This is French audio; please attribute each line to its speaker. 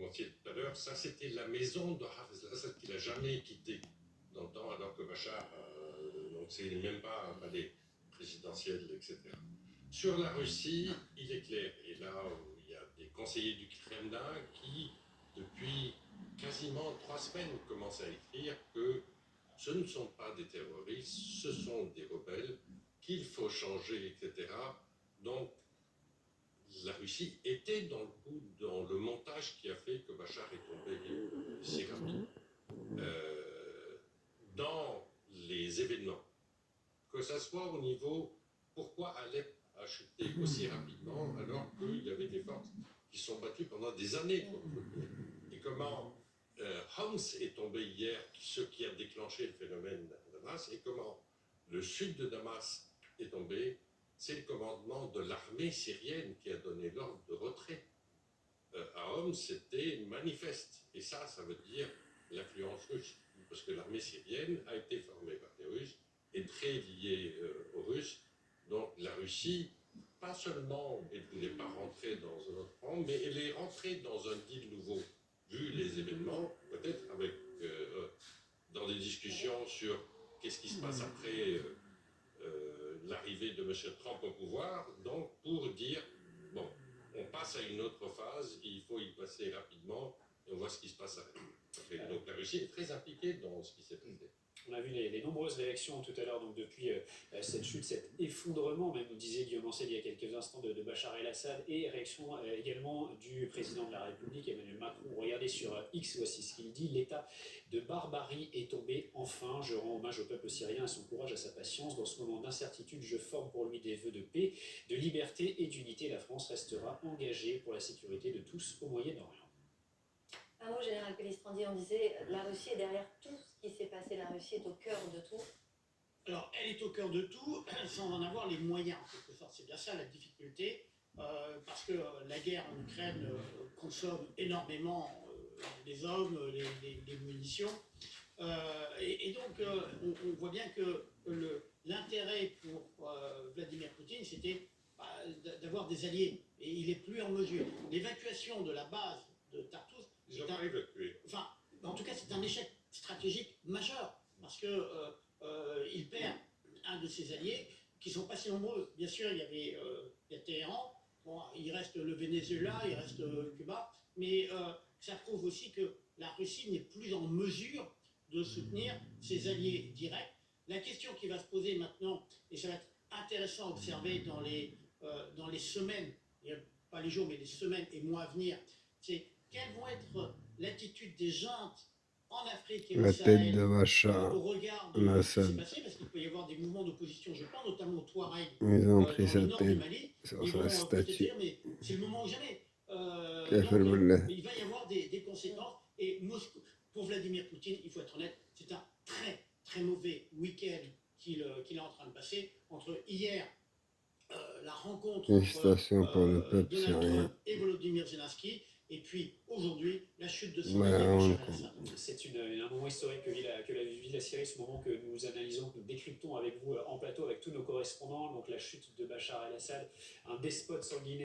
Speaker 1: mentionniez tout à l'heure, ça c'était la maison de Hafez al-Assad qu'il n'a jamais quittée dans le temps, alors que Bachar, donc c'est même pas un palais présidentiel, etc. Sur la Russie, il est clair, et là il y a des conseillers du Kremlin qui, depuis quasiment 3 semaines, commencent à écrire que ce ne sont pas des terroristes, ce sont des rebelles, qu'il faut changer, etc. Donc, la Russie était dans le coup, dans le montage qui a fait que Bachar est tombé si rapidement. Dans les événements, que ce soit au niveau pourquoi Alep a chuté aussi rapidement alors qu'il y avait des forces qui sont battues pendant des années contre lui, et comment Homs est tombé hier, ce qui a déclenché le phénomène à Damas, et comment le sud de Damas est tombé, c'est le commandement de l'armée syrienne qui a donné l'ordre de retrait. À Homs, c'était manifeste, et ça veut dire l'influence russe, parce que l'armée syrienne a été formée par des Russes, est très liée aux Russes. Donc la Russie, pas seulement elle ne voulait pas rentrer dans un autre rang, mais elle est rentrée dans un deal nouveau, vu les événements, peut-être avec dans des discussions sur qu'est-ce qui se passe après l'arrivée de M. Trump au pouvoir, donc pour dire, bon, on passe à une autre phase, il faut y passer rapidement, et on voit ce qui se passe après. Donc la Russie est très impliquée dans ce qui s'est passé.
Speaker 2: On a vu les nombreuses réactions tout à l'heure, donc depuis cette chute, cet effondrement, même nous disait Guillaume Ancel il y a quelques instants, de Bachar el-Assad, et réaction également du président de la République, Emmanuel Macron. Regardez sur X, voici ce qu'il dit: l'état de barbarie est tombé enfin. Je rends hommage au peuple syrien, à son courage, à sa patience. Dans ce moment d'incertitude, je forme pour lui des vœux de paix, de liberté et d'unité. La France restera engagée pour la sécurité de tous au Moyen-Orient.
Speaker 3: Un mot, général Pellistrandi, on disait la Russie est derrière tout ce qui s'est passé, la Russie est au cœur de tout.
Speaker 4: Alors, elle est au cœur de tout, sans en avoir les moyens, en quelque sorte. C'est bien ça la difficulté, parce que la guerre en Ukraine consomme énormément les hommes, les munitions. Et donc, on voit bien que l'intérêt pour Vladimir Poutine, c'était d'avoir des alliés. Et il n'est plus en mesure. L'évacuation de la base de Tartous,
Speaker 1: ils ont pas évacué.
Speaker 4: Enfin, en tout cas, c'est un échec stratégique majeur, parce que il perd un de ses alliés, qui ne sont pas si nombreux. Bien sûr, il y a Téhéran, bon, il reste le Venezuela, il reste Cuba, mais ça prouve aussi que la Russie n'est plus en mesure de soutenir ses alliés directs. La question qui va se poser maintenant, et ça va être intéressant à observer dans les semaines, pas les jours, mais les semaines et mois à venir, c'est quelle vont être l'attitude des juntes en Afrique et au Sahel au regard de ce qui s'est passé, parce qu'il peut y avoir des mouvements d'opposition, je pense notamment au Touareg dans le nord du Mali. Ils vont peut-être dire, mais c'est le moment ou jamais. Il va y avoir des conséquences, et Moscou, pour Vladimir Poutine, il faut être honnête, c'est un très très mauvais week-end qu'il est en train de passer, entre hier la rencontre entre Donald Trump et Volodymyr Zelensky, et puis aujourd'hui, la chute de son allié Bachar el-Assad.
Speaker 2: C'est un moment historique que vit la Syrie, ce moment que nous analysons, que nous décryptons avec vous en plateau, avec tous nos correspondants. Donc la chute de Bachar el-Assad, un despote sanguinaire.